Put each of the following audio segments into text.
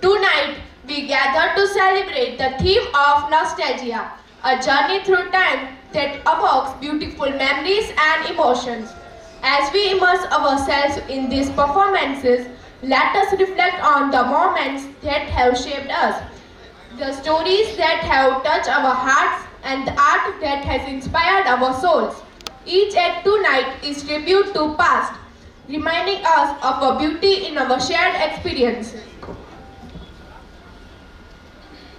Tonight, we gather to celebrate the theme of nostalgia, a journey through time that evokes beautiful memories and emotions. As we immerse ourselves in these performances, let us reflect on the moments that have shaped us, the stories that have touched our hearts, and the art that has inspired our souls. Each act tonight is tribute to past, reminding us of the beauty in our shared experience.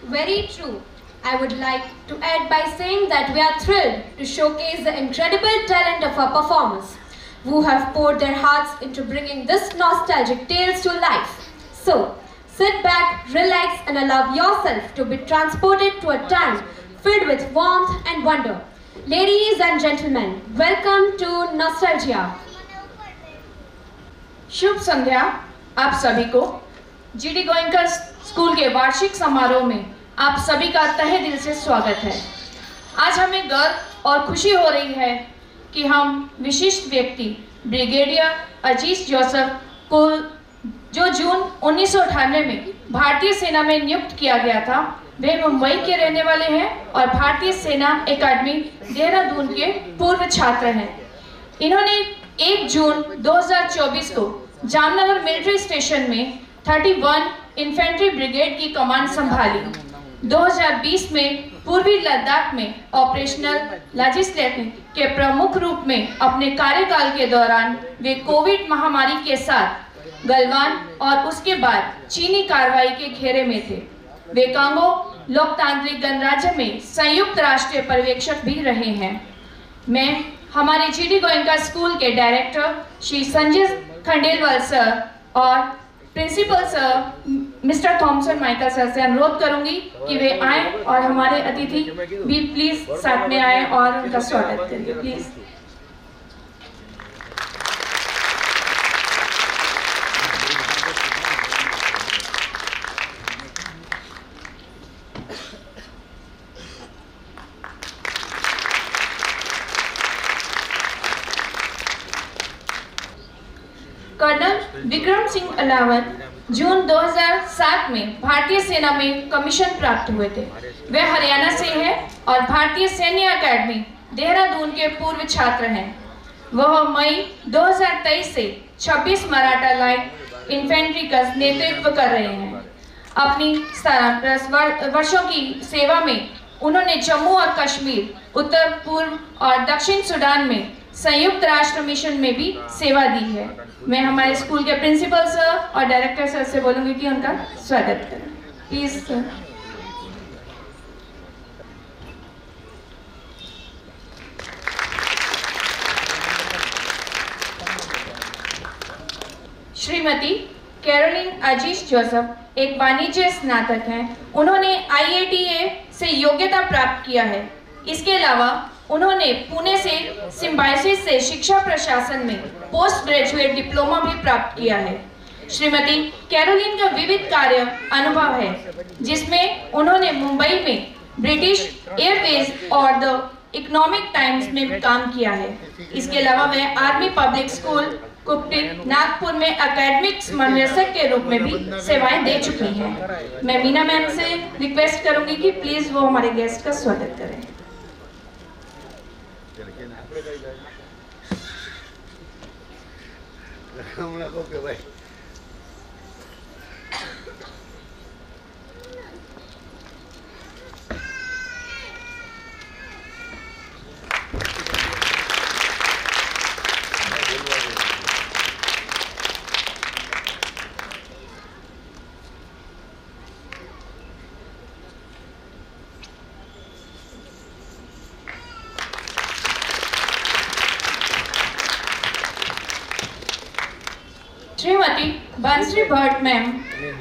Very true. I would like to add by saying that we are thrilled to showcase the incredible talent of our performers who have poured their hearts into bringing this nostalgic tales to life. So, sit back, relax and allow yourself to be transported to a time filled with warmth and wonder. Ladies and gentlemen, welcome to Nostalgia. शुभ संध्या आप सभी को GD Goenka school के वार्षिक समारोह में आप सभी का तहे दिल से स्वागत है। आज हमें गर्व और खुशी हो रही है कि हम विशिष्ट व्यक्ति ब्रिगेडियर अजीज जोसेफ को जो जून 1998 में भारतीय सेना में नियुक्त किया गया था, वे मुंबई के रहने वाले हैं और भारतीय सेना एकेडमी देहरादून के पूर्व छात्र हैं। इन्होंने 1 जून 2024 को जामनगर मिलिट्री स्टेशन में 31 इन्फेंट्री ब्रिगेड की कमांड संभाली। 2020 में पूर्वी लद्दाख में ऑपरेशनल लॉजिस्टिक्स के प्रमुख रूप में अपने कार्यकाल के दौरान वे कोविड महामारी के साथ गलवान और उसके बाद चीनी कार्रवाई के घेरे में थे। वे कांगो लोकतांत्रिक गणराज्य में संयुक्त राष्ट्रीय पर्यवेक्षक भी रहे हैं। मैं हमारे जीडी गोयनका स्कूल के डायरेक्टर श्री संजय खंडेलवाल सर और principal sir mister Thomson Michael sir से अनुरोध करूंगी कि वे आए और हमारे अतिथि भी प्लीज साथ में आए और उनका स्वागत करिए प्लीज। कर्नल विक्रम सिंह अलावत जून 2007 में भारतीय सेना में कमीशन प्राप्त हुए थे। वे हरियाणा से हैं और भारतीय सैन्य अकेडमी देहरादून के पूर्व छात्र हैं। वह मई 2023 से 26 मराठा लाइट इन्फेंट्री का नेतृत्व कर रहे हैं। अपनी 17 वर्षों की सेवा में उन्होंने जम्मू और कश्मीर, उत्तर पूर्व और दक्षिण सूडान में संयुक्त राष्ट्र मिशन में भी सेवा दी है। मैं हमारे स्कूल के प्रिंसिपल सर और डायरेक्टर सर से बोलूंगी कि उनका स्वागत करें please sir. Shrimati Caroline Aziz Joseph एक वाणिज्य स्नातक हैं। उन्होंने IITA से योग्यता प्राप्त किया है। इसके अलावा उन्होंने पुणे से सिम्बायोसिस से शिक्षा प्रशासन में पोस्ट ग्रेजुएट डिप्लोमा भी प्राप्त किया है। श्रीमती कैरोलिन का विविध कार्य अनुभव है, जिसमें उन्होंने मुंबई में ब्रिटिश एयरवेज और द इकोनॉमिक टाइम्स में भी काम किया है। इसके अलावा वह आर्मी पब्लिक स्कूल कुप्टी नागपुर में एकेडमिक समन्वयक के रूप में भी सेवाएं दे चुकी हैं। मैं मीना मैम से रिक्वेस्ट करूंगी कि प्लीज वो हमारे गेस्ट का स्वागत करें। श्रीमती बंसरी भट्ट मैम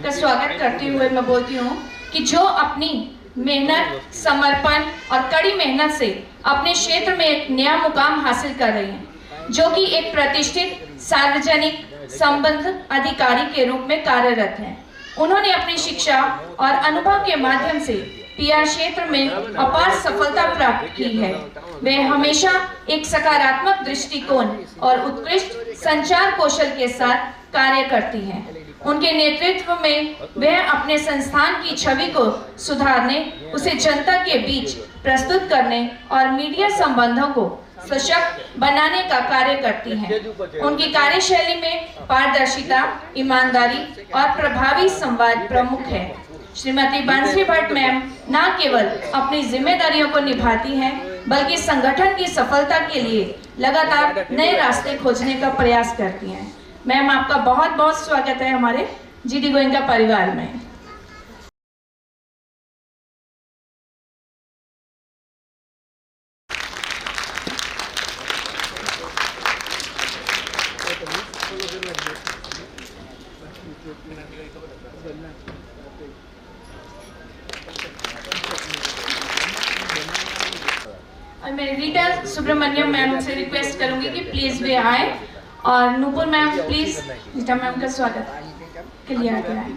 का स्वागत करते हुए मैं बोलती हूँ कि जो अपनी मेहनत, समर्पण और कड़ी मेहनत से अपने क्षेत्र में एक नया मुकाम हासिल कर रही हैं, जो कि एक प्रतिष्ठित सार्वजनिक संबंध अधिकारी के रूप में कार्यरत हैं। उन्होंने अपनी शिक्षा और अनुभव के माध्यम से PR क्षेत्र में अपार सफलता प्राप्त की है। वे हमेशा एक सकारात्मक दृष्टिकोण और उत्कृष्ट संचार कौशल के साथ कार्य करती हैं। उनके नेतृत्व में वह अपने संस्थान की छवि को सुधारने, उसे जनता के बीच प्रस्तुत करने और मीडिया संबंधों को सशक्त बनाने का कार्य करती हैं। उनकी कार्यशैली में पारदर्शिता, ईमानदारी और प्रभावी संवाद प्रमुख है। श्रीमती बंसी भट्ट मैम न केवल अपनी जिम्मेदारियों को निभाती हैं, बल्कि संगठन की सफलता के लिए लगातार नए रास्ते खोजने का प्रयास करती हैं। मैम, आपका बहुत बहुत स्वागत है हमारे जीडी गोयनका परिवार में। और मैं रीटा सुब्रमण्यम मैम से रिक्वेस्ट करूंगी कि प्लीज वे आए, और Nupur ma'am please Rita ma'am का स्वागत के लिए आगे आए।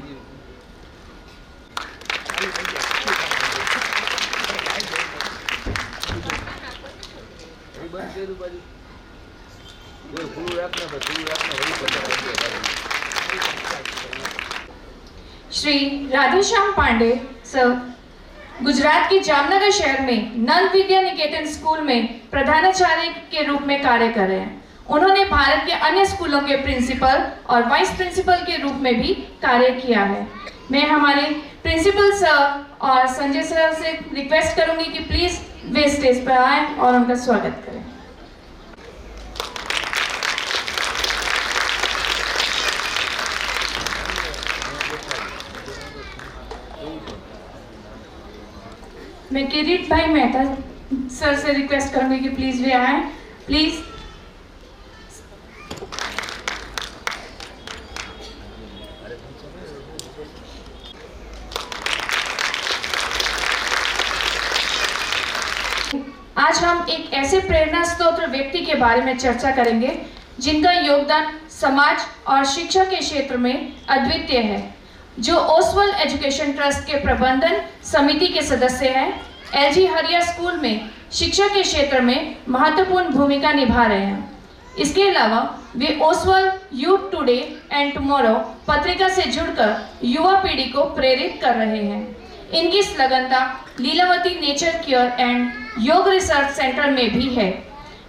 श्री राधेश्याम पांडे सर गुजरात के जामनगर शहर में नंद विद्या निकेतन स्कूल में प्रधानाचार्य के रूप में कार्य कर रहे हैं। उन्होंने भारत के अन्य स्कूलों के प्रिंसिपल और वाइस प्रिंसिपल के रूप में भी कार्य किया है। मैं हमारे प्रिंसिपल सर और संजय सर से रिक्वेस्ट करूंगी कि प्लीज वे स्टेज पर आए और उनका स्वागत करें। मैं किरीट भाई मेहता सर से रिक्वेस्ट करूंगी कि प्लीज वे आए, प्लीज। आज हम एक ऐसे प्रेरणा स्रोत व्यक्ति के बारे में चर्चा करेंगे जिनका योगदान समाज और शिक्षा के क्षेत्र में अद्वितीय है, जो ओसवाल एजुकेशन ट्रस्ट के प्रबंधन समिति के सदस्य हैं। एलजी हरिया स्कूल में शिक्षा के क्षेत्र में महत्वपूर्ण भूमिका निभा रहे हैं। इसके अलावा वे Oswal youth today and tomorrow पत्रिका से जुड़कर युवा पीढ़ी को प्रेरित कर रहे हैं। इनकी संलग्नता लीलावती नेचर केयर एंड योग रिसर्च सेंटर में भी है,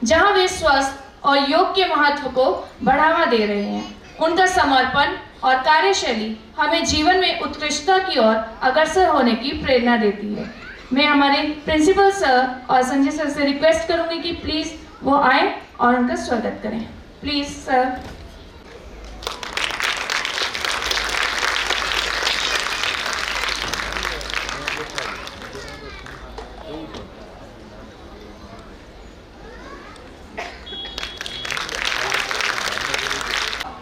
जहां वे स्वास्थ्य और योग के महत्व को बढ़ावा दे रहे हैं। उनका समर्पण और कार्यशैली हमें जीवन में उत्कृष्टता की ओर अग्रसर होने की प्रेरणा देती है। मैं हमारे प्रिंसिपल सर और संजय सर से रिक्वेस्ट करूंगी कि प्लीज वो आए और उनका स्वागत करें। Please sir.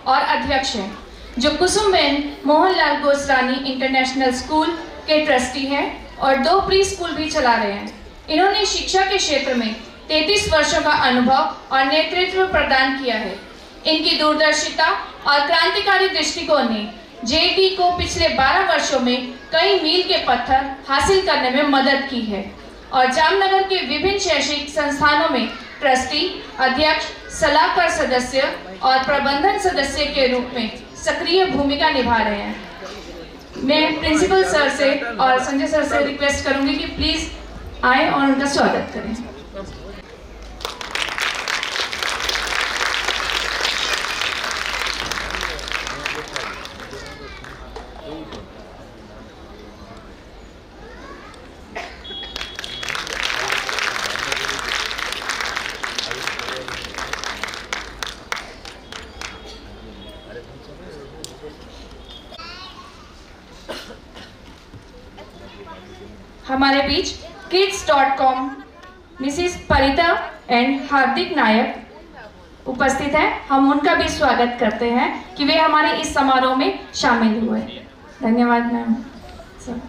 और अध्यक्ष हैं, जो कुसुमबेन मोहनलाल गोस्वामी इंटरनेशनल स्कूल के ट्रस्टी हैं और 2 प्री स्कूल भी चला रहे हैं। इन्होंने शिक्षा के क्षेत्र में 33 वर्षों का अनुभव और नेतृत्व प्रदान किया है। इनकी दूरदर्शिता और क्रांतिकारी दृष्टिकोण ने जेडी को पिछले 12 वर्षों में कई मील के पत्थर हासिल करने में मदद की है और जामनगर के विभिन्न शैक्षिक संस्थानों में ट्रस्टी, अध्यक्ष, सलाहकार सदस्य और प्रबंधन सदस्य के रूप में सक्रिय भूमिका निभा रहे हैं। मैं प्रिंसिपल सर से और संजय सर से रिक्वेस्ट करूंगी कि प्लीज आए और उनका स्वागत करें। हमारे बीच kids.com मिसिस परिता एंड हार्दिक नायक उपस्थित हैं। हम उनका भी स्वागत करते हैं कि वे हमारे इस समारोह में शामिल हुए। धन्यवाद ma'am sir.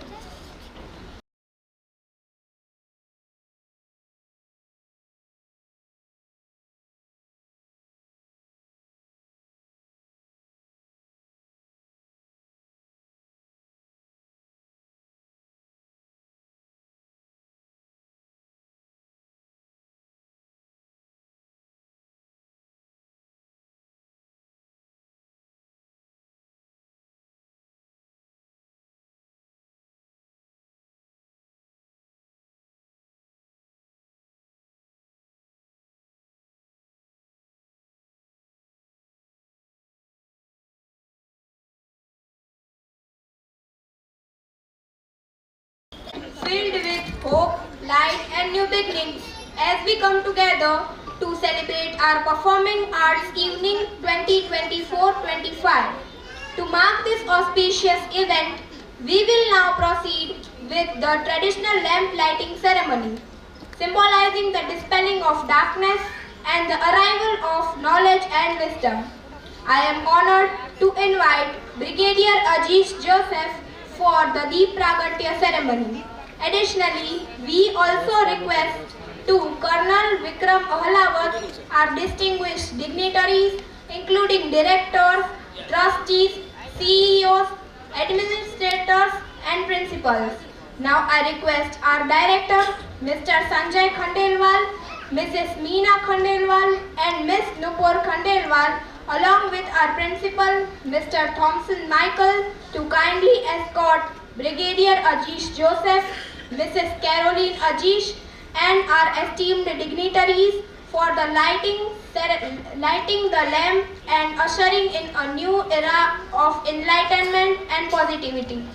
hope, light and new beginnings as we come together to celebrate our Performing Arts Evening 2024-25. To mark this auspicious event, we will now proceed with the traditional lamp lighting ceremony, symbolizing the dispelling of darkness and the arrival of knowledge and wisdom. I am honored to invite Brigadier Ajish Joseph for the Deep Pragatya ceremony. Additionally, we also request to Colonel Vikram Ahlawat, our distinguished dignitaries, including directors, trustees, CEOs, administrators, and principals. Now I request our director, Mr. Sanjay Khandelwal, Mrs. Meena Khandelwal, and Miss Nupur Khandelwal, along with our principal, Mr. Thompson Michael, to kindly escort Brigadier Ajish Joseph, Mrs. Caroline Ajish, and our esteemed dignitaries for the lighting the lamp and ushering in a new era of enlightenment and positivity.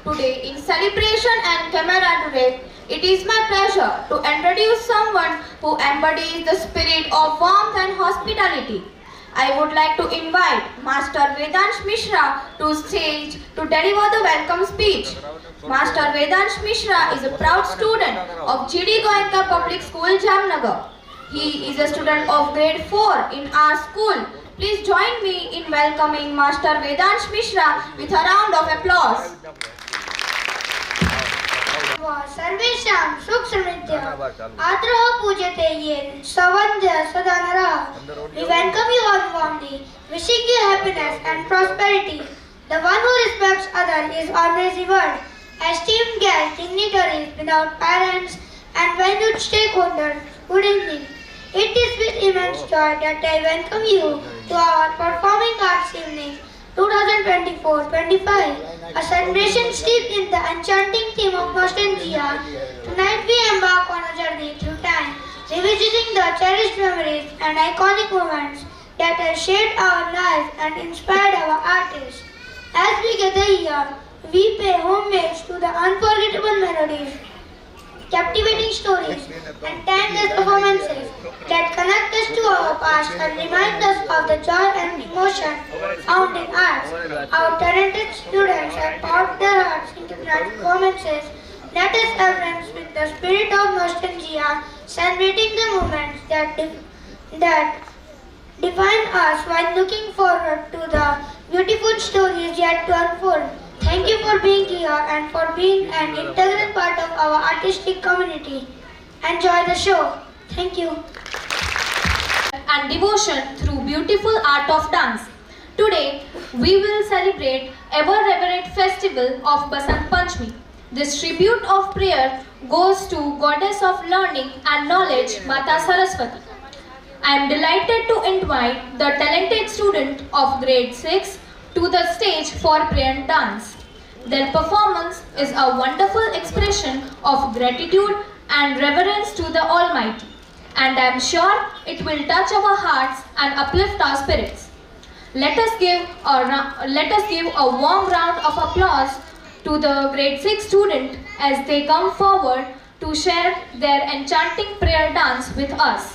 Today, in celebration and camaraderie, it is my pleasure to introduce someone who embodies the spirit of warmth and hospitality. I would like to invite Master Vedansh Mishra to stage to deliver the welcome speech. Master Vedansh Mishra is a proud student of GD Goenka Public School, Jamnagar. He is a student of grade 4 in our school. Please join me in welcoming Master Vedansh Mishra with a round of applause. सर्वेषां सुख समृद्धि आदरः पूज्यते ये सवंद्य सदा नरः. We welcome you all warmly, wishing you happiness and prosperity. The one who respects others is always revered. Esteemed guests, dignitaries, without parents, and valued stakeholders, good evening. It is with immense joy that I welcome you to our Performing Arts Evening 2024-25, a celebration steeped in the enchanting theme of nostalgia. Tonight we embark on a journey through time, revisiting the cherished memories and iconic moments that have shaped our lives and inspired our artists. As we gather here, we pay homage to the unforgettable melodies, captivating stories, and timeless performances that connect us to our past and remind us of the joy and emotion found in arts. Our talented students have poured their hearts into their performances. Let us reverence with the spirit of nostalgia, celebrating the moments that define us while looking forward to the beautiful stories yet to unfold. Thank you for being here and for being an integral part of our artistic community. Enjoy the show. Thank you. And devotion through beautiful art of dance. Today, we will celebrate ever-reverent festival of Basant Panchami. This tribute of prayer goes to Goddess of Learning and Knowledge, Mata Saraswati. I am delighted to invite the talented student of grade 6 to the stage for prayer and dance. Their performance is a wonderful expression of gratitude and reverence to the Almighty, and I am sure it will touch our hearts and uplift our spirits. Let us give a warm round of applause to the grade 6 student as they come forward to share their enchanting prayer dance with us.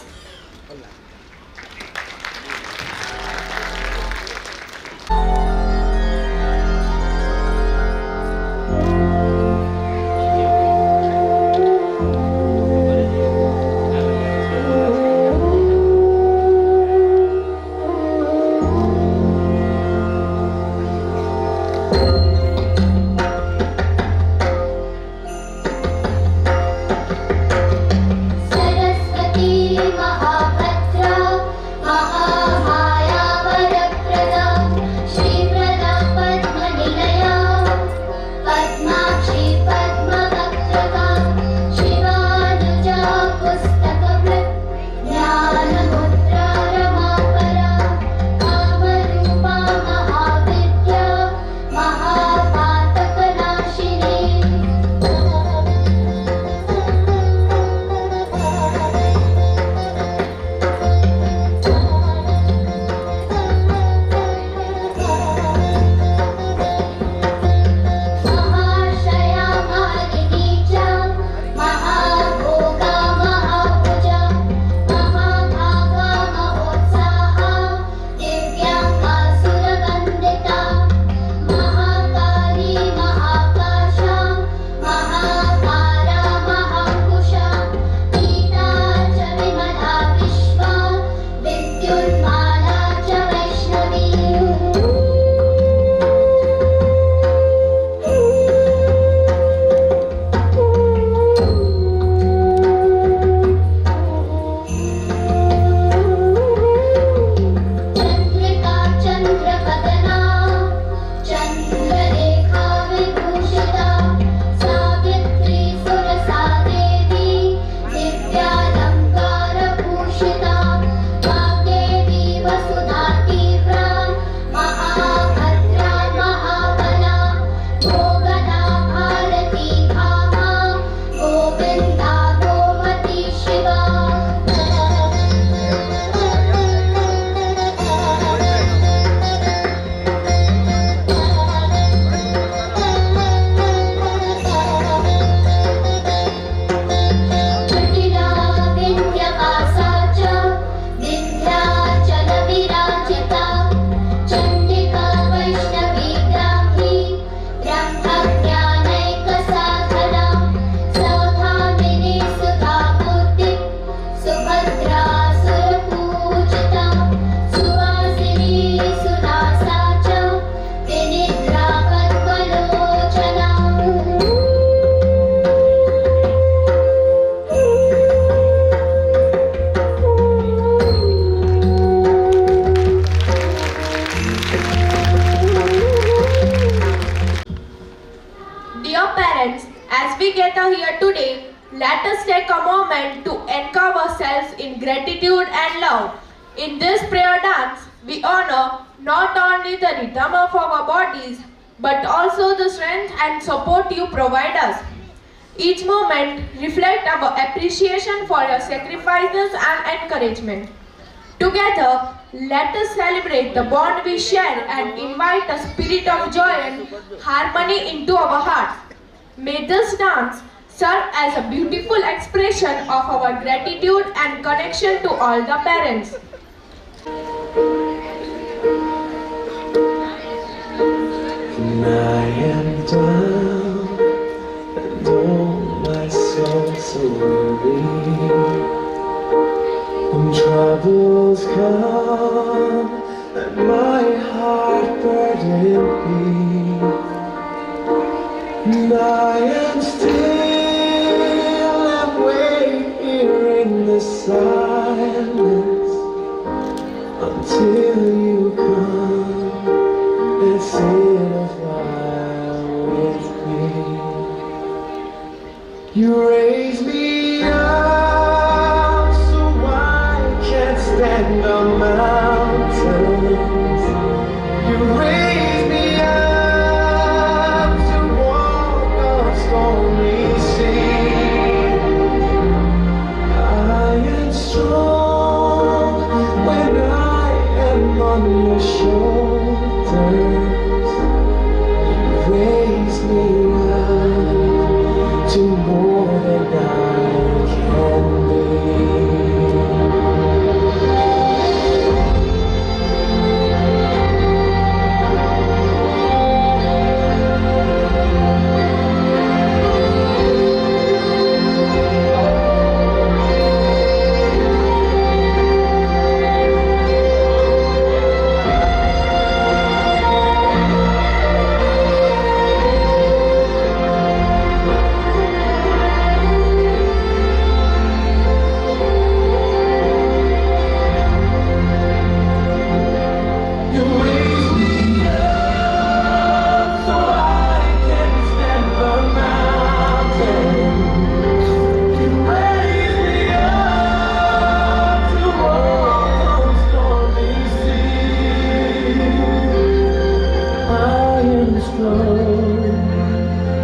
As we gather here today, let us take a moment to anchor ourselves in gratitude and love. In this prayer dance, we honor not only the rhythm of our bodies, but also the strength and support you provide us. Each moment reflects our appreciation for your sacrifices and encouragement. Together, let us celebrate the bond we share and invite a spirit of joy and harmony into our hearts. May this dance serve as a beautiful expression of our gratitude and connection to all the parents. I am down and oh my soul so weary. When troubles come and my heart burdened be, and I am still and wait here in the silence till you come and sit a while with me. You raise me up so I can stand on mountains. You raise me up to walk on stormy seas. I am strong when I am on your shoulders. You raise me up to more than I can be.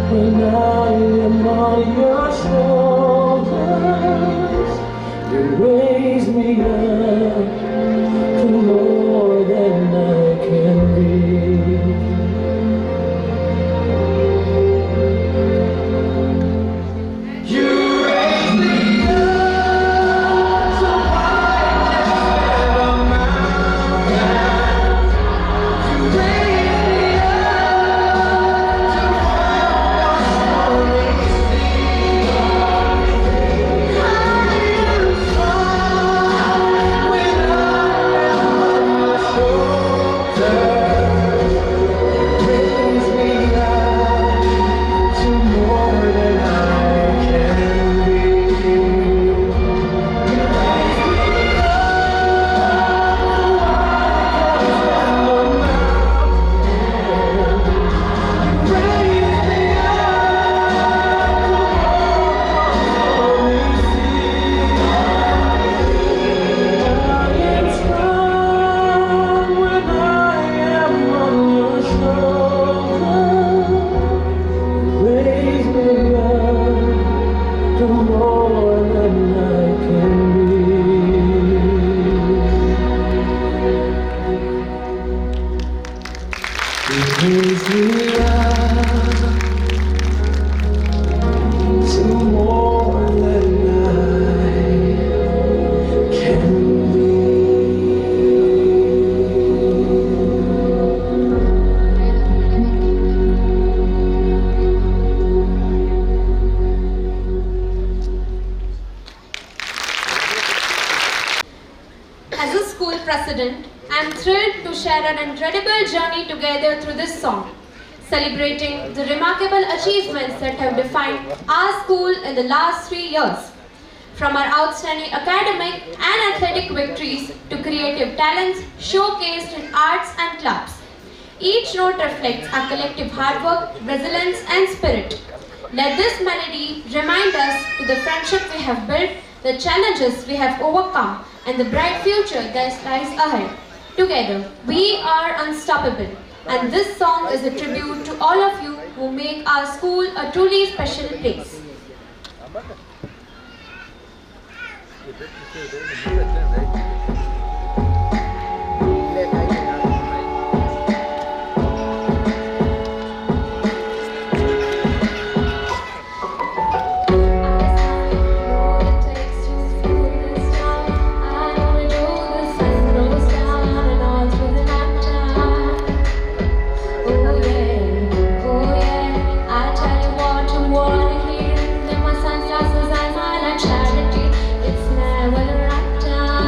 When I am on your shoulders, you raise me up to more than I can be. You raise me up so I can stand on mountains. You raise me up to raise me up to more than I can be. As a school president, I am thrilled to share an incredible journey together through this song, celebrating the remarkable achievements that have defined our school in the last 3 years. From our outstanding academic and athletic victories to creative talents showcased in arts and clubs. Each note reflects our collective hard work, resilience and spirit. Let this melody remind us to the friendship we have built, the challenges we have overcome, and the bright future that lies ahead. Together, we are unstoppable. And this song is a tribute to all of you who make our school a truly special place. It's never the right time.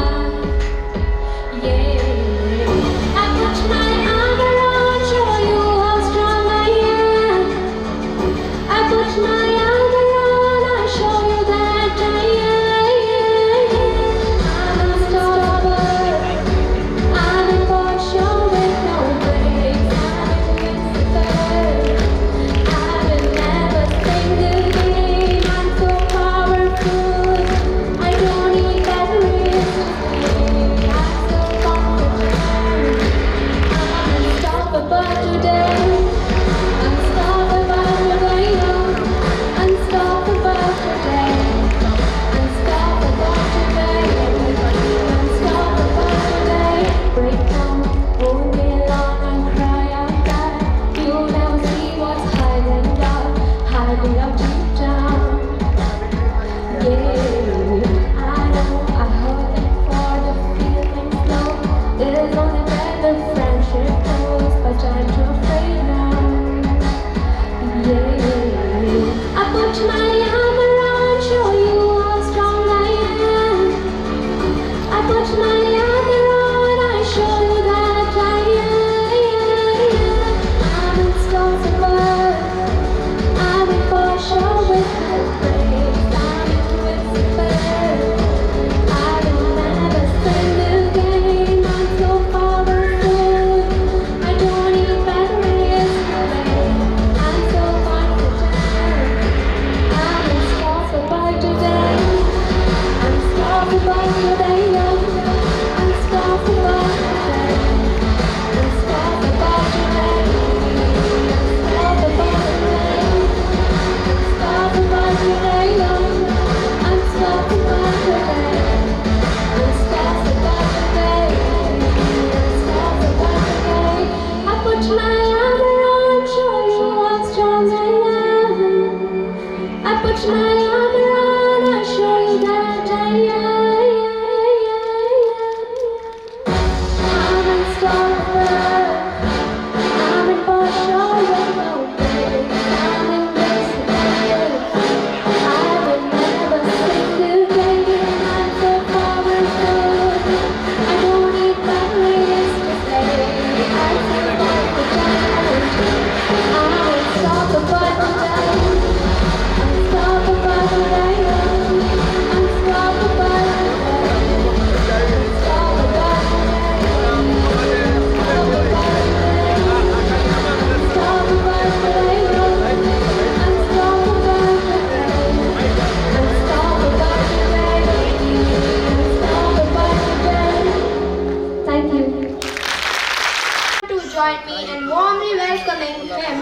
join me in warmly welcoming him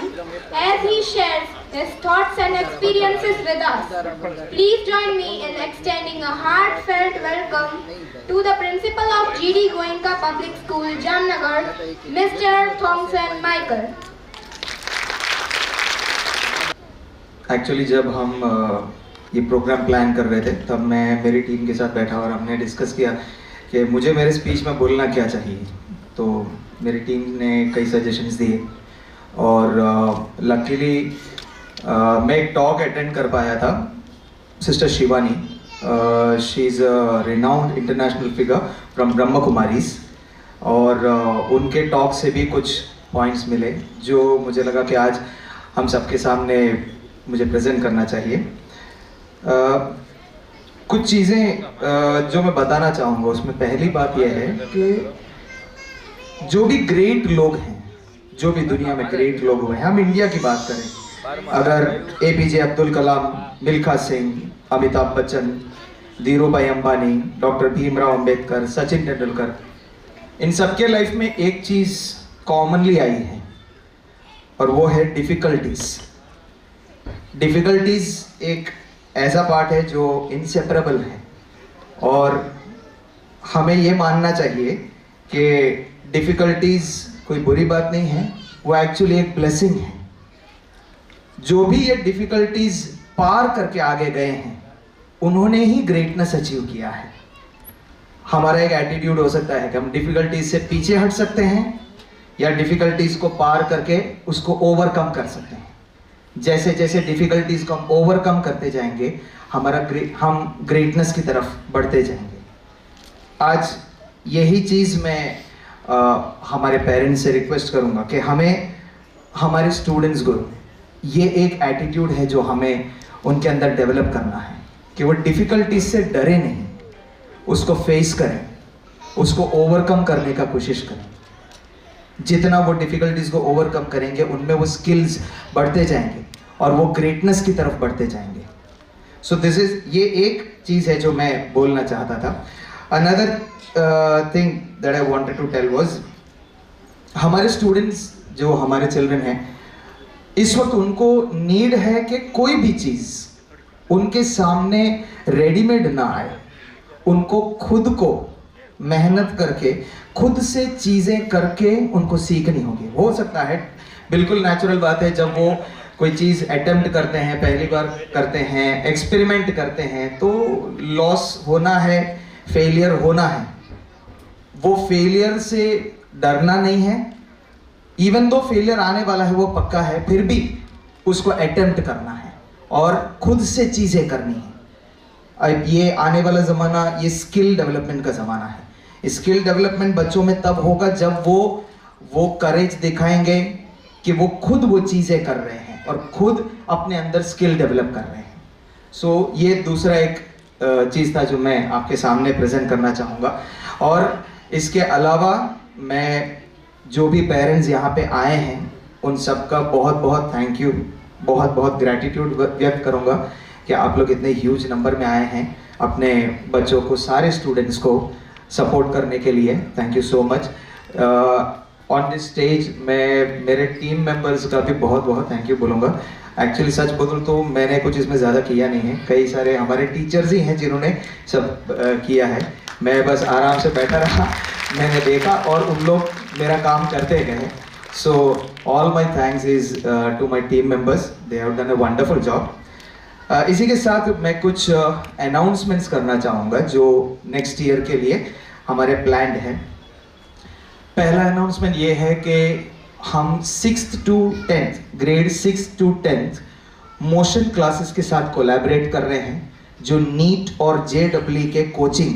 as he shares his thoughts and experiences with us. Please join me in extending a heartfelt welcome to the principal of GD Goenka Public School, Jamnagar, Mr. Thompson Michael. Actually जब हम ये programme plan कर रहे थे तब मैं मेरी team के साथ बैठा और हमने डिस्कस किया कि मुझे मेरे स्पीच में बोलना क्या चाहिए। तो मेरी टीम ने कई सजेशंस दिए और लकीली मैं एक टॉक अटेंड कर पाया था sister Shivani. She is a renowned international figure from ब्रह्म कुमारीज और उनके टॉक से भी कुछ पॉइंट्स मिले जो मुझे लगा कि आज हम सबके सामने मुझे प्रेजेंट करना चाहिए। कुछ चीज़ें जो मैं बताना चाहूँगा उसमें पहली बात यह है कि जो भी ग्रेट लोग हैं, जो भी दुनिया में ग्रेट लोग हुए हैं, हम इंडिया की बात करें, अगर APJ अब्दुल कलाम, मिल्खा सिंह, अमिताभ बच्चन, धीरूभाई अंबानी, डॉक्टर भीमराव अंबेडकर, सचिन तेंदुलकर, इन सबके लाइफ में एक चीज़ कॉमनली आई है और वो है डिफ़िकल्टीज़। डिफ़िकल्टीज़ एक ऐसा पार्ट है जो इनसेपरेबल है और हमें ये मानना चाहिए कि डिफ़िकल्टीज़ कोई बुरी बात नहीं है, वो एक्चुअली एक ब्लेसिंग है। जो भी ये डिफ़िकल्टीज़ पार करके आगे गए हैं उन्होंने ही ग्रेटनेस अचीव किया है। हमारा एक एटीट्यूड हो सकता है कि हम डिफ़िकल्टीज़ से पीछे हट सकते हैं या डिफ़िकल्टीज़ को पार करके उसको ओवरकम कर सकते हैं। जैसे जैसे डिफ़िकल्टीज़ को हम ओवरकम करते जाएंगे हम ग्रेटनेस की तरफ बढ़ते जाएंगे। आज यही चीज़ मैं हमारे पेरेंट्स से रिक्वेस्ट करूँगा कि हमें हमारे स्टूडेंट्स को ये एक एटीट्यूड है जो हमें उनके अंदर डेवलप करना है कि वो डिफ़िकल्टीज़ से डरे नहीं, उसको फेस करें, उसको ओवरकम करने का कोशिश करें। जितना वो डिफ़िकल्टीज़ को ओवरकम करेंगे उनमें वो स्किल्स बढ़ते जाएंगे और वो ग्रेटनेस की तरफ बढ़ते जाएंगे। सो दिस इज़, ये एक चीज़ है जो मैं बोलना चाहता था। Another thing that I wanted to tell was, हमारे स्टूडेंट्स जो हमारे चिल्ड्रन हैं इस वक्त उनको नीड है कि कोई भी चीज़ उनके सामने रेडीमेड ना आए, उनको खुद को मेहनत करके खुद से चीज़ें करके उनको सीखनी होगी। हो सकता है, बिल्कुल नेचुरल बात है, जब वो कोई चीज़ अटेम्प्ट करते हैं, पहली बार करते हैं, एक्सपेरिमेंट करते हैं तो लॉस होना है, फेलियर होना है। वो फेलियर से डरना नहीं है, इवन दो फेलियर आने वाला है वो पक्का है, फिर भी उसको अटेम्प्ट करना है और खुद से चीज़ें करनी है। अब ये आने वाला ज़माना ये स्किल डेवलपमेंट का ज़माना है। स्किल डेवलपमेंट बच्चों में तब होगा जब वो करेज दिखाएंगे कि वो खुद वो चीज़ें कर रहे हैं और खुद अपने अंदर स्किल डेवलप कर रहे हैं। सो ये दूसरा एक चीज़ था जो मैं आपके सामने प्रेजेंट करना चाहूँगा। और इसके अलावा मैं जो भी पेरेंट्स यहाँ पे आए हैं उन सब का बहुत बहुत थैंक यू, बहुत बहुत ग्रैटिट्यूड व्यक्त करूँगा कि आप लोग इतने ह्यूज नंबर में आए हैं अपने बच्चों को, सारे स्टूडेंट्स को सपोर्ट करने के लिए। Thank you so much. On this stage मैं मेरे टीम मेंबर्स का भी बहुत बहुत थैंक यू बोलूँगा। एक्चुअली सच बोलूँ तो मैंने कुछ इसमें ज़्यादा किया नहीं है, कई सारे हमारे टीचर्स ही हैं जिन्होंने सब किया है। मैं बस आराम से बैठा रहा, मैंने देखा और उन लोग मेरा काम करते गए। So all my thanks is to my team members, they have done a wonderful job. इसी के साथ मैं कुछ अनाउंसमेंट्स करना चाहूँगा जो नेक्स्ट ईयर के लिए हमारे प्लान्ड है। पहला अनाउंसमेंट ये है कि हम 6th to 10th, grade 6 to 10th motion classes के साथ कोलैबोरेट कर रहे हैं, जो नीट और JEE के कोचिंग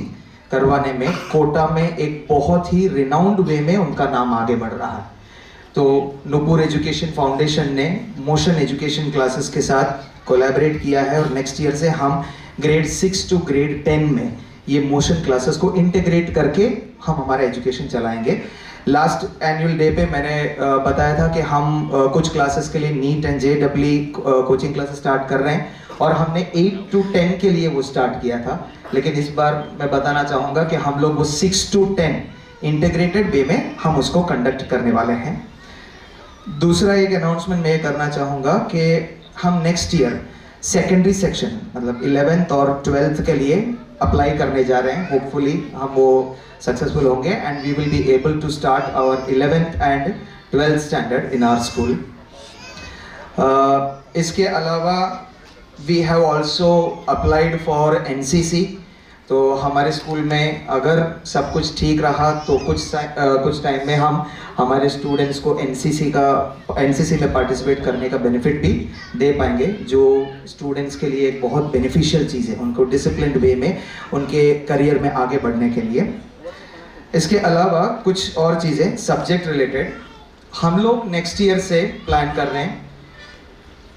करवाने में कोटा में एक बहुत ही रिनाउंड वे में उनका नाम आगे बढ़ रहा है। तो नूपुर एजुकेशन फाउंडेशन ने मोशन एजुकेशन क्लासेस के साथ कोलैबोरेट किया है और नेक्स्ट ईयर से हम ग्रेड 6 to ग्रेड 10 में ये मोशन क्लासेस को इंटीग्रेट करके हम हमारा एजुकेशन चलाएंगे। लास्ट एनुअल डे पे मैंने बताया था कि हम कुछ क्लासेस के लिए neat and JEE coaching classes start कर रहे हैं और हमने 8 to 10 के लिए वो स्टार्ट किया था, लेकिन इस बार मैं बताना चाहूँगा कि हम लोग वो 6 to 10 इंटीग्रेटेड वे में हम उसको कंडक्ट करने वाले हैं। दूसरा एक अनाउंसमेंट मैं करना चाहूँगा कि हम नेक्स्ट ईयर सेकेंडरी सेक्शन मतलब 11th और 12th के लिए अप्लाई करने जा रहे हैं. होपफुली हम वो सक्सेसफुल होंगे and we will be able to start our 11th and 12th standard in our school. इसके अलावा we have also applied for NCC. तो हमारे स्कूल में अगर सब कुछ ठीक रहा तो कुछ टाइम में हम हमारे स्टूडेंट्स को NCC में पार्टिसिपेट करने का बेनिफिट भी दे पाएंगे, जो स्टूडेंट्स के लिए एक बहुत बेनिफिशियल चीज़ है उनको डिसिप्लिन्ड वे में उनके करियर में आगे बढ़ने के लिए. इसके अलावा कुछ और चीज़ें सब्जेक्ट रिलेटेड हम लोग नेक्स्ट ईयर से प्लान कर रहे हैं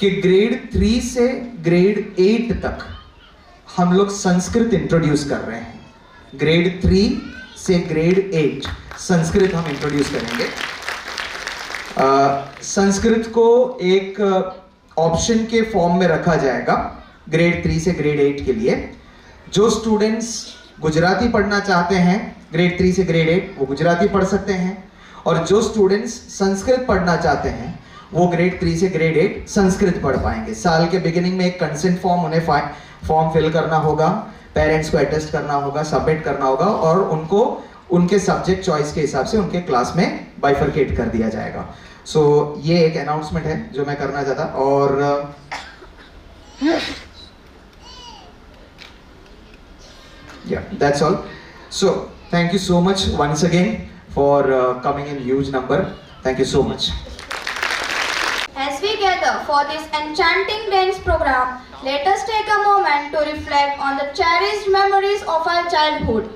कि ग्रेड 3 से ग्रेड 8 तक हम लोग संस्कृत इंट्रोड्यूस कर रहे हैं. ग्रेड 3 से ग्रेड 8 संस्कृत हम इंट्रोड्यूस करेंगे. संस्कृत को एक ऑप्शन के फॉर्म में रखा जाएगा ग्रेड 3 से ग्रेड 8 के लिए. जो स्टूडेंट्स गुजराती पढ़ना चाहते हैं ग्रेड 3 से ग्रेड 8 वो गुजराती पढ़ सकते हैं, और जो स्टूडेंट्स संस्कृत पढ़ना चाहते हैं वो ग्रेड 3 से ग्रेड 8 संस्कृत पढ़ पाएंगे. साल के बिगिनिंग में एक कंसेंट फॉर्म उन्हें फॉर्म फिल करना होगा, पेरेंट्स को अटेस्ट करना होगा, सबमिट करना होगा और उनको उनके सब्जेक्ट चॉइस के हिसाब से उनके क्लास में बाइफरकेट कर दिया जाएगा. सो ये एक अनाउंसमेंट है जो मैं करना चाहता. और that's all. So thank you so much once again for coming in huge number. Thank you so much. As we gather for this enchanting dance program, let us take a moment to reflect on the cherished memories of our childhood,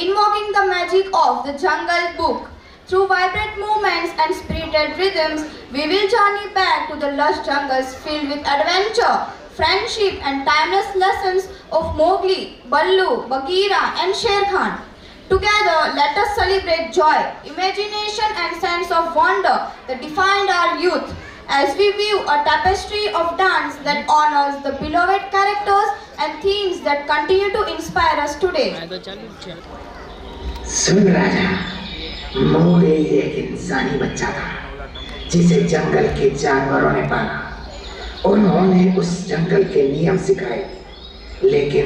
invoking the magic of the Jungle Book. Through vibrant movements and spirited rhythms, we will journey back to the lush jungles filled with adventure, friendship and timeless lessons of Mowgli, Ballu, Bagheera and Sher Khan. Together, let us celebrate joy, imagination and sense of wonder that defined our youth, as we view a tapestry of dance that honors the beloved characters and themes that continue to inspire us today. Soon Raja, Mowgli एक इंसानी बच्चा था जिसे जंगल के जानवरों ने पाला. उन्होंने उस जंगल के नियम सिखाए, लेकिन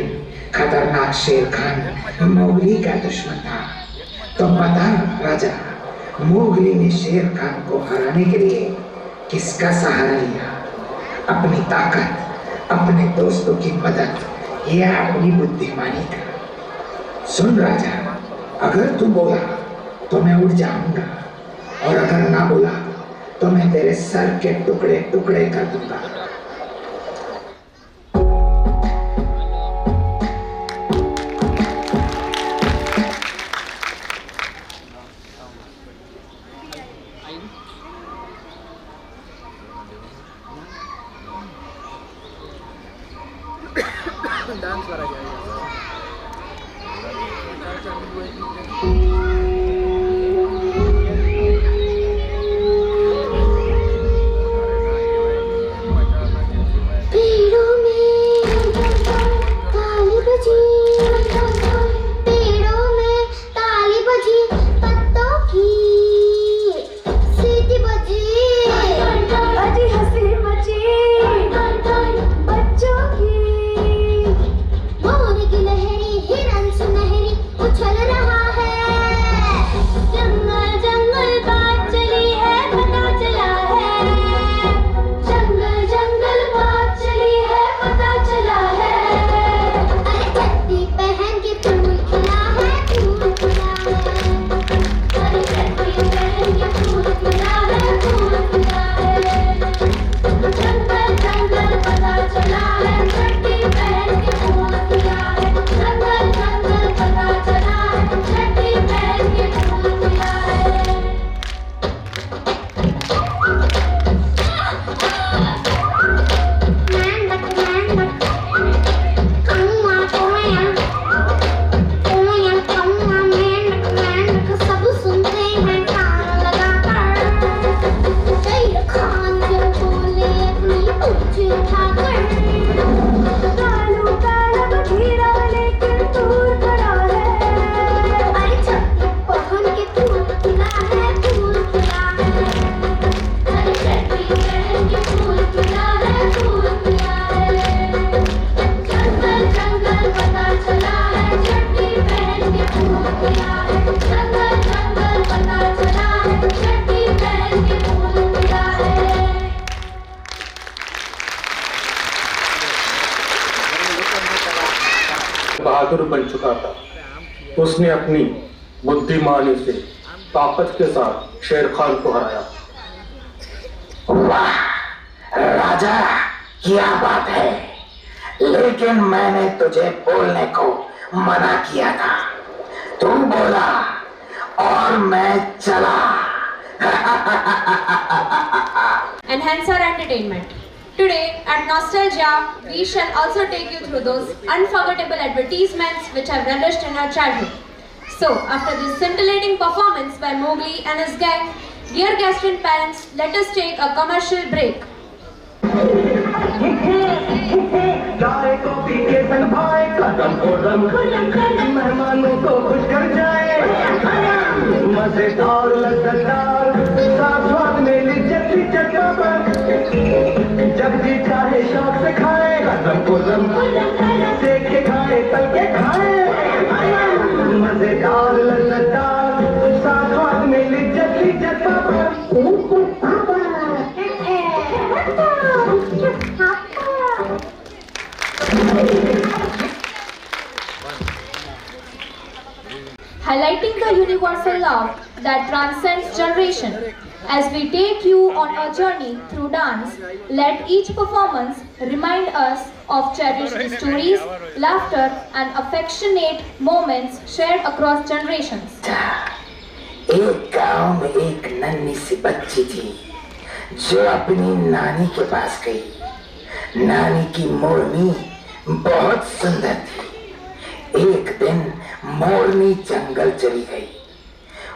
खतरनाक शेर खान मोगली का दुश्मन था. तो बता राजा, मोगली ने शेर खान को हराने के लिए किसका सहारा लिया? अपनी ताकत, अपने दोस्तों की मदद या अपनी बुद्धिमानी का? सुन राजा, अगर तू बोला तो मैं उड़ जाऊंगा, और अगर ना बोला तो मैं तेरे सर के टुकड़े टुकड़े कर दूंगा. डांस करा जाएगा. बन चुका था। उसने अपनी बुद्धिमानी से ताकत के साथ शेर खान को हराया। वाह राजा, क्या बात है, लेकिन मैंने तुझे बोलने को मना किया था। तू बोला और मैं चला। Enhance our entertainment. Today at Nostalgia, we shall also take you through those unforgettable advertisements which have relished in our childhood. So, after this scintillating performance by Mowgli and his gang, dear guests and parents, let us take a commercial break. चाय coffee के संग भाई कदम कदम मेहमानों को खुश कर जाए, मजेदार लज्जतदार साथ स्वाद में लिज्जती चटपट, जब जी चाहे शौक से खाए कदम कदम, सेक के खाए तल के खाए, मजेदार लज्जतदार साथ स्वाद में लिज्जती चटपट। Highlighting the universal love that transcends generation. As we take you on a journey through dance, let each performance remind us of cherished stories, laughter and affectionate moments shared across generations. एक गांव में एक नन्ही सी बच्ची थी जो अपनी नानी के पास गई। नानी की मोरनी बहुत सुंदर थी। एक दिन मोरनी जंगल चली गई।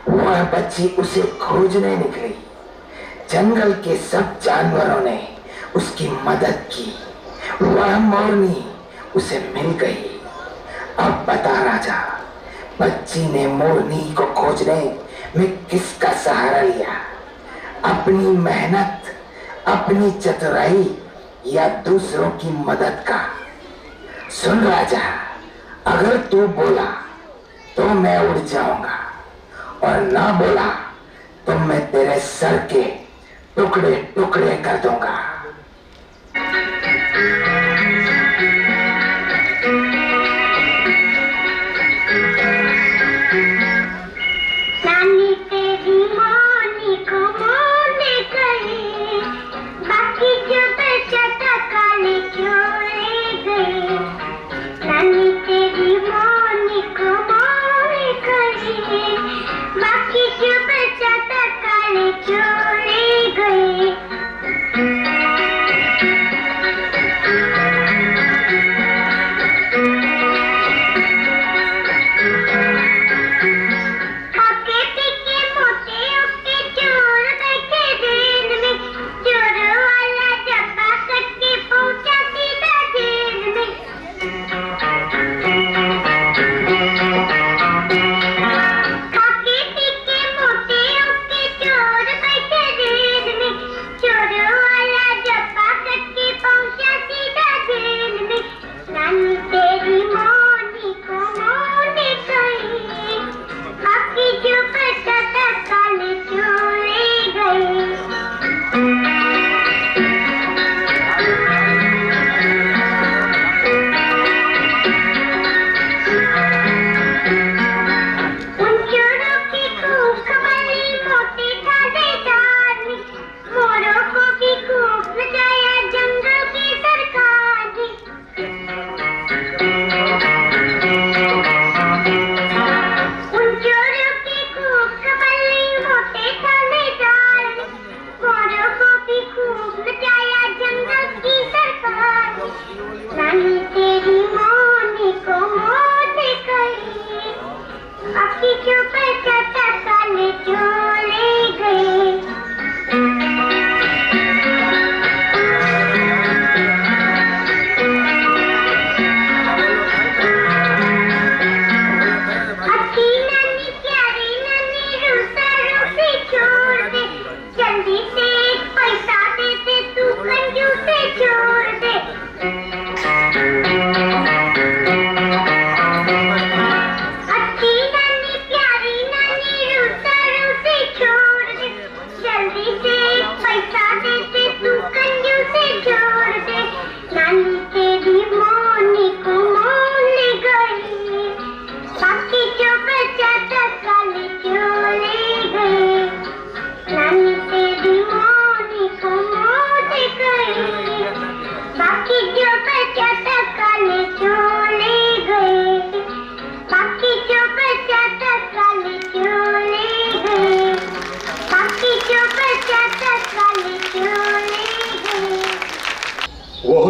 वह बच्ची उसे खोजने निकली। जंगल के सब जानवरों ने उसकी मदद की। वह मोरनी उसे मिल गई। अब बता राजा, बच्ची ने मोरनी को खोजने में किसका सहारा लिया? अपनी मेहनत, अपनी चतुराई या दूसरों की मदद का? सुन राजा, अगर तू बोला तो मैं उड़ जाऊंगा और ना बोला तो मैं तेरे सर के टुकड़े टुकड़े कर दूंगा। नानी तेरी मोरनी को मोरने गई, बाकी जो बचा था काले चोरे गए। नानी तेरी मोरनी को मोरने गई, बाकी जो बचा था काले चोरे गए।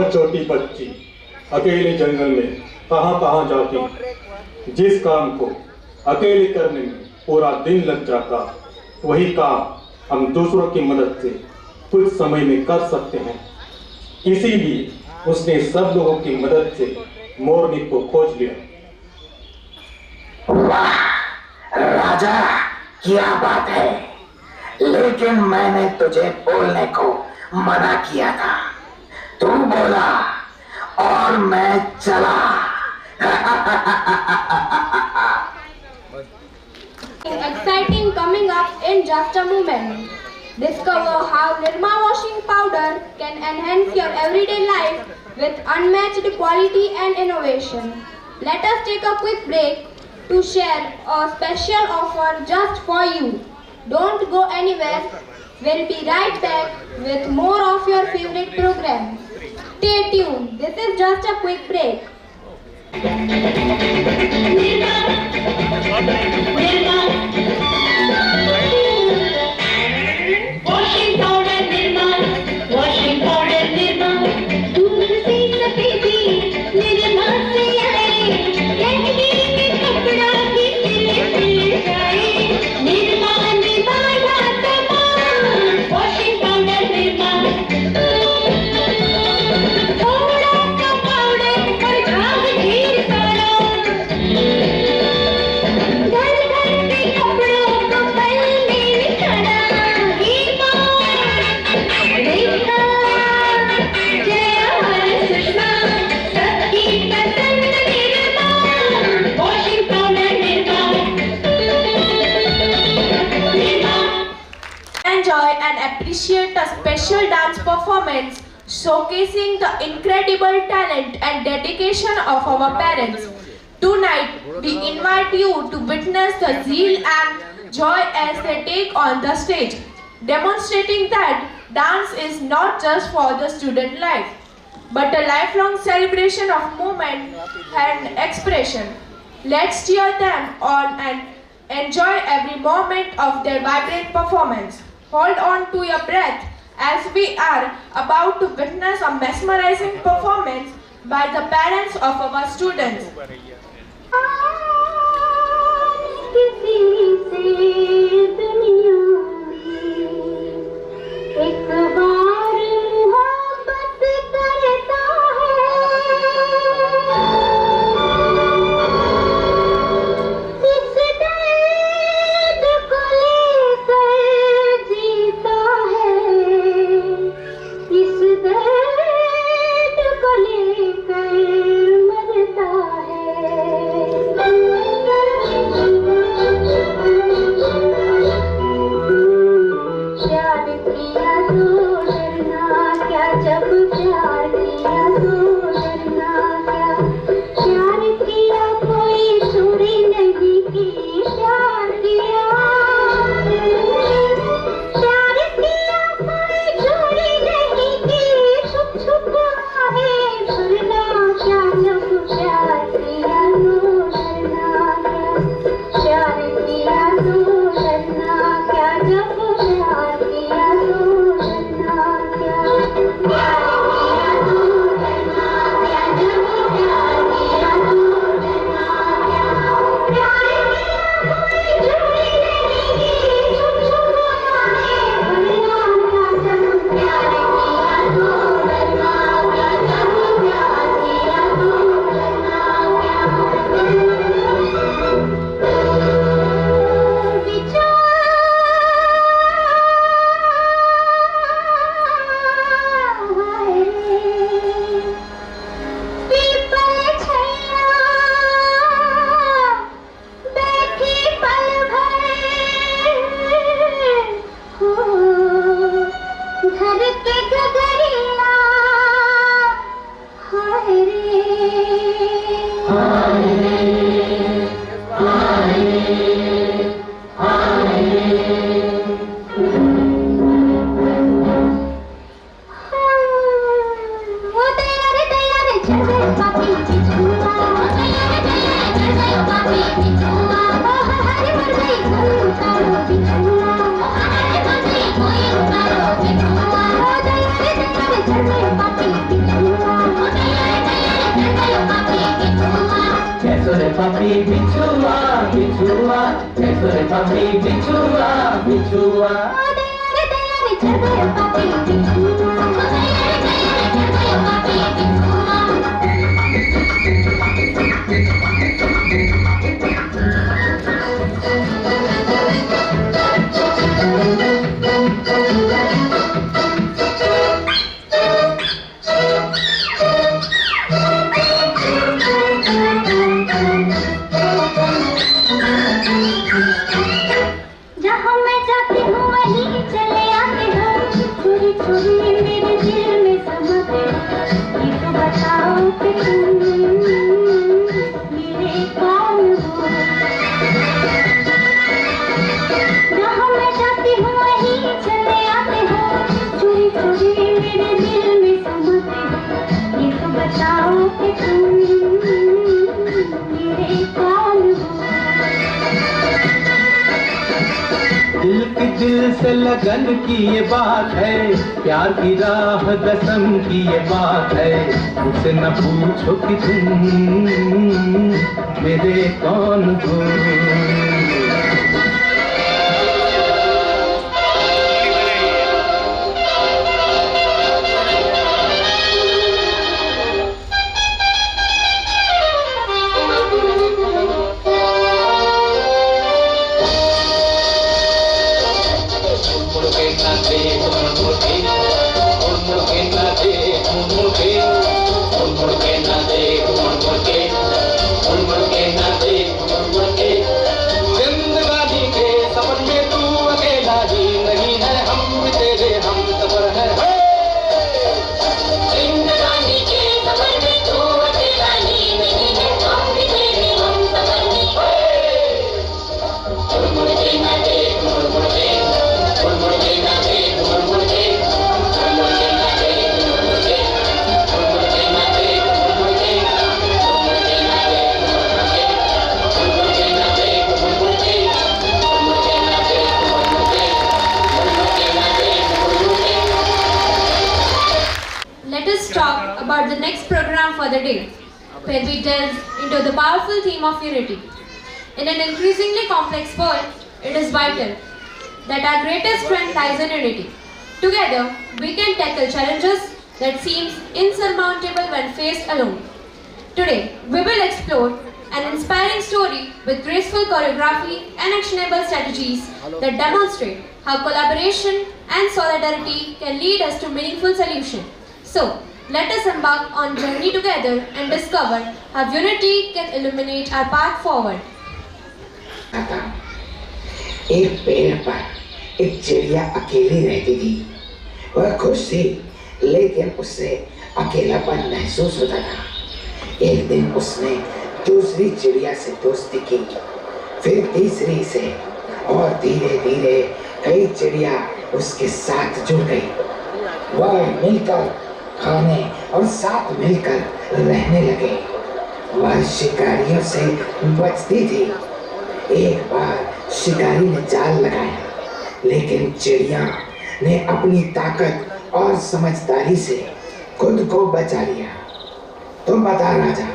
वह छोटी बच्ची अकेले जंगल में कहाँ जाती। जिस काम को अकेले करने में पूरा दिन लग जाता, वही काम हम दूसरों की मदद से कुछ समय में कर सकते हैं। इसीलिए उसने सब लोगों की मदद से मोरनी को खोज लिया। वाह राजा, क्या बात है, लेकिन मैंने तुझे बोलने को मना किया था। तू बोला और मैं चला। Exciting coming up in just a moment. Discover how Nirma washing powder can enhance your everyday life with unmatched quality and innovation. Let us take a quick break to share a special offer just for you. Don't go anywhere. We'll be right back with more of your favorite programs. Stay tuned. This is just a quick break. Washing powder Nirma, washing powder Nirma, दूध से सफेदी Nirma से आए, लहंगे के कपड़ा भी सिल जाए, Nirma निभाया सामान, washing powder Nirma, थोड़ा सा पाउडर और झाग ढेर सारा, घर घर के कपड़ों को पहनने निखारा। Enjoy and appreciate a special dance performance showcasing the incredible talent and dedication of our parents. Tonight, we invite you to witness the zeal and joy as they take on the stage, demonstrating that dance is not just for the student life, but a lifelong celebration of movement and expression. Let's cheer them on and enjoy every moment of their vibrant performance. Hold on to your breath as we are about to witness a mesmerizing performance by the parents of our students. एक बार मोहब्बत करता है, इस दर्द को लेकर जीता है, इस दर्द को लेकर मरता है। papi bichua, bichua, eso re papi bichua, bichua. जहाँ मैं जाती हूँ वहीं चले आते हो, चोरी चोरी मेरे दिल में समाते हो। ये तो बताओ कि तुम मेरे कौन हो। जहाँ मैं जाती हूँ वहीं चले आते हो, चोरी चोरी मेरे दिल में समाते हो। ये तो बताओ कि तुम मेरे कौन हो। दिल की दिल से लगन की ये बात है, प्यार की राह कसम की ये बात है। मुझसे न पूछो कि तुम मेरे कौन हो। जिंदगानी के सफर में तू अकेला ही नहीं है, हम भी तेरे हम सफर है। जिंदगानी के सफर में तू अकेला ही नहीं है, हम भी तेरे हम सफर में। मुड़ मुड़ के ना देख, मुड़ मुड़ के ना देख, मुड़ मुड़ के ना देख, मुड़ मुड़ के ना देख, मुड़ मुड़ के ना देख, मुड़ मुड़ के ना देख, मुड़ मुड़ के ना देख, मुड़ मुड़ के ना देख, मुड़ मुड़ के ना देख, मुड़ मुड़ के। Let us talk about the next program for the day, where we delve into the powerful theme of unity. In an increasingly complex world, it is vital that our greatest strength lies in unity. Together, we can tackle challenges that seem insurmountable when faced alone. Today, we will explore an inspiring story with graceful choreography and actionable strategies that demonstrate how collaboration and solidarity can lead us to meaningful solutions. So, let us embark on a journey together and discover how unity can illuminate our path forward. आता एक पेड़ पर एक चिड़िया अकेली रहती थी। वह खुश थी, लेकिन उससे अकेलापन महसूस होता था। एक दिन उसने दूसरी चिड़िया से दोस्ती की, फिर तीसरी से, और धीरे धीरे कई चिड़िया उसके साथ जुड़ गई। वह मिलकर खाने और साथ मिलकर रहने लगे। वह शिकारियों से बचती थी। एक बार शिकारी ने जाल लगाया, लेकिन चिड़िया ने अपनी ताकत और समझदारी से खुद को बचा लिया। तुम बता राजा,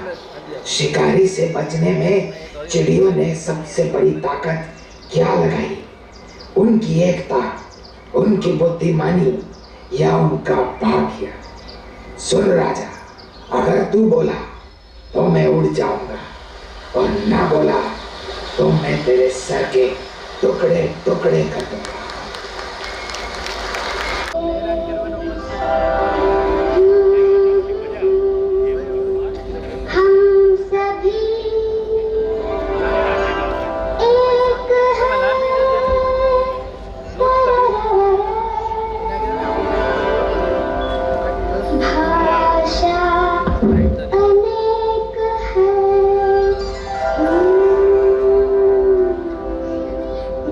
शिकारी से बचने में चिड़ियों ने सबसे बड़ी ताकत क्या लगाई? उनकी एकता, उनकी बुद्धिमानी या उनका भाग्य? सुन राजा, अगर तू बोला तो मैं उड़ जाऊंगा, और ना बोला तो मैं तेरे सर के टुकड़े टुकड़े कर दूंगा। हम सभी एक हैं, भाषा अनेक है,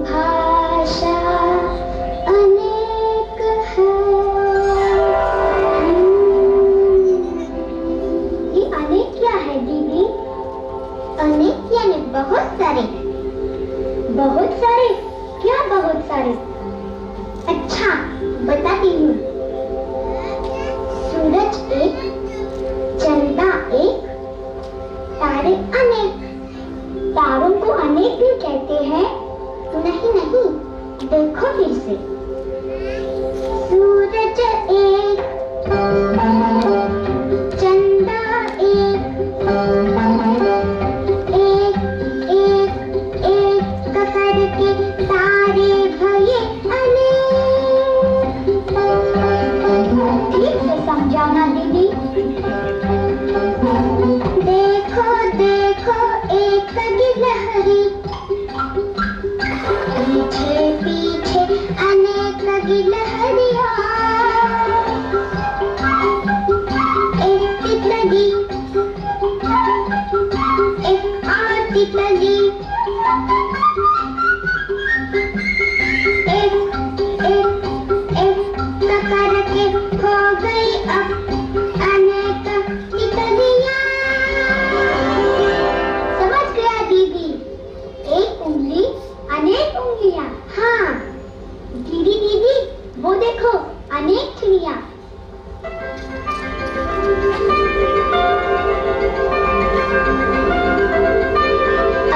भाषा देखो फिर से सूरज एक, चंदा एक, एक एक एक करके तारे भये अनेक। ठीक से समझाना दीदी। देखो देखो एक गिलहरी, पीछे पीछे अनेक गिलहरियाँ, एक तितली एक और तितली, एक एक एक करके हो गई अब अनेक तितलियाँ। समझ गया दीदी? एक उंगली अनेक उंगलियां। हाँ दीदी दीदी वो देखो अनेक चिड़िया।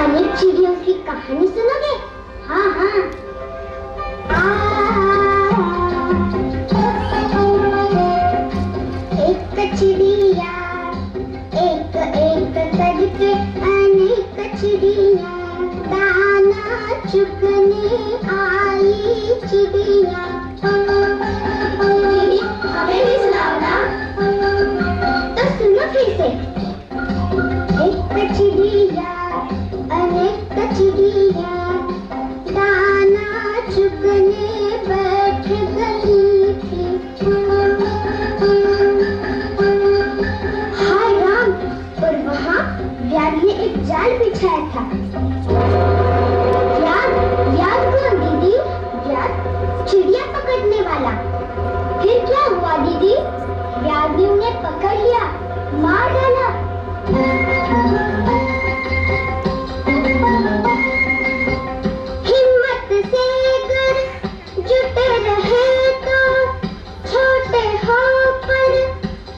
अनेक चिड़ियों की कहानी सुनोगे? हाँ हाँ। एक चिड़िया एक एक करके अनेक चिड़िया, दाना चुगने आई चिड़िया। दीदी हमें भी सुनाओ ना। तो सुनो फिर से। एक चिड़िया अनेक चिड़िया, दाना चुगने बैठ गई थी। हाय राम, और वहाँ व्याध ने एक जाल बिछाया था। याद कौन दीदी? व्याध चिड़िया पकड़ने वाला। फिर क्या हुआ दीदी? व्याध ने उन्हें पकड़ लिया, मार डाला। हिम्मत से अगर जुटे रहे तो, छोटे हो पर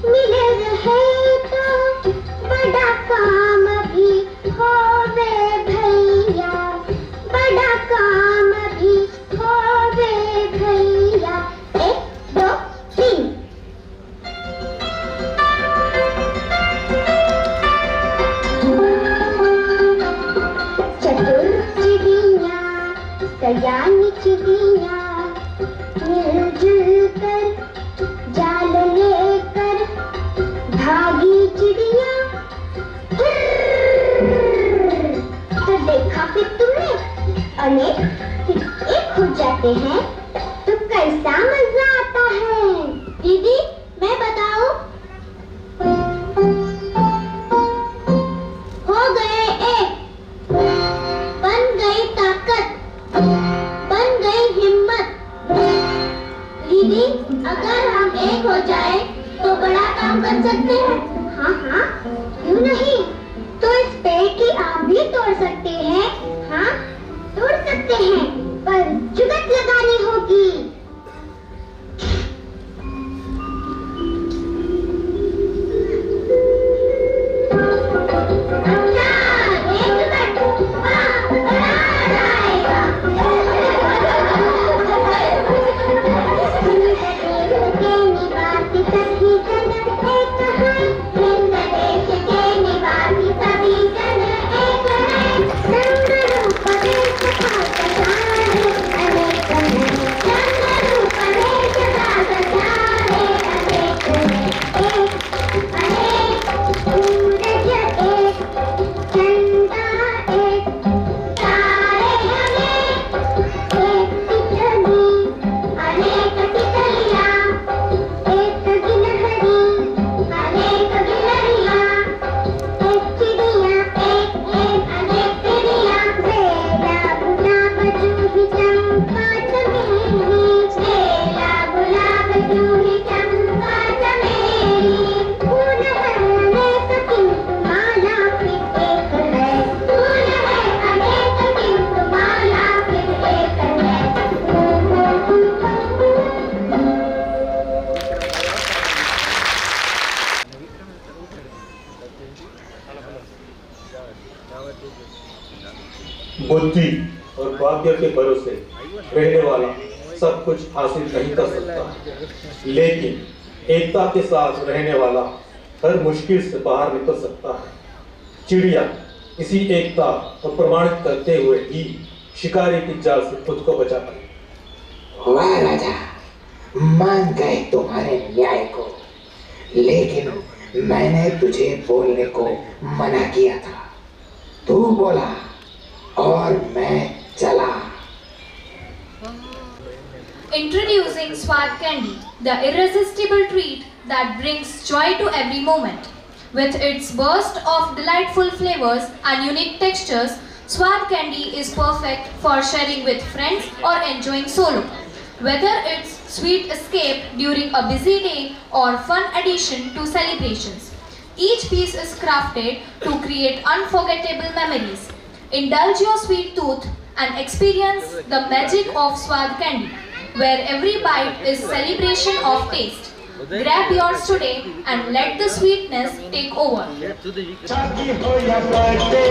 मिले रहे तो, बड़ा काम भी होवे भैया, बड़ा काम भी होवे भैया। एक दो तीन। चतुर चिड़िया सयान चिड़िया, मिलजुल कर जाल लेकर भागी चिड़िया। तो देखा फिर तुमने, अनेक फिर एक हो जाते हैं तो कैसा मजा आता है। दीदी मैं बताऊं? हो गए एक, बन गई ताकत, बन गई हिम्मत। दीदी अगर हम एक हो जाए तो बड़ा काम कर सकते हैं। हाँ हाँ क्यों नहीं, तो इस पेड़ की आम भी तोड़ सकते हैं। हाँ तोड़ सकते हैं, पर जुगत लगानी होगी। बुद्धि और भाग्य के भरोसे रहने वाला सब कुछ हासिल नहीं कर सकता, लेकिन एकता के साथ रहने वाला हर मुश्किल से बाहर निकल सकता है। चिड़िया इसी एकता को प्रमाणित करते हुए ही शिकारी की जाल से खुद को बचा पाई। वाह राजा, मान गए तुम्हारे न्याय को, लेकिन मैंने तुझे बोलने को मना किया था। तू बोला और मैं चला। Introducing Swad Candy, the irresistible treat that brings joy to every moment. With its burst of delightful flavors and unique textures, Swad Candy is perfect for sharing with friends or enjoying solo. Whether it's sweet escape during a busy day or fun addition to celebrations, each piece is crafted to create unforgettable memories. Indulge your sweet tooth and experience the magic of Swad Candy, where every bite is celebration of taste. Grab yours today and let the sweetness take over. शादी हो या birthday,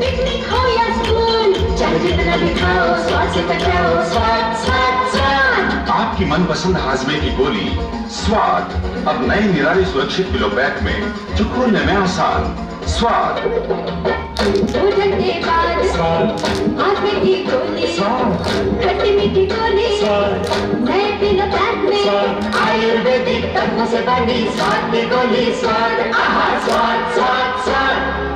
picnic हो या school, चाहे जितना भी खाओ, स्वाद से टकराओ, स्वाद स्वाद स्वाद। आपकी मनपसंद हाजमे की गोली स्वाद अब नए निराली सुरक्षित किलो पैक में, जो खोलने में आसान। स्वाद 2 घंटे बाद हाजमे की गोली, खट्टी मीठी गोली, नए किलो पैक में, आयुर्वेदिक तत्वों से बनी स्वाद की गोली। स्वाद, आहा, स्वाद स्वाद स्वाद।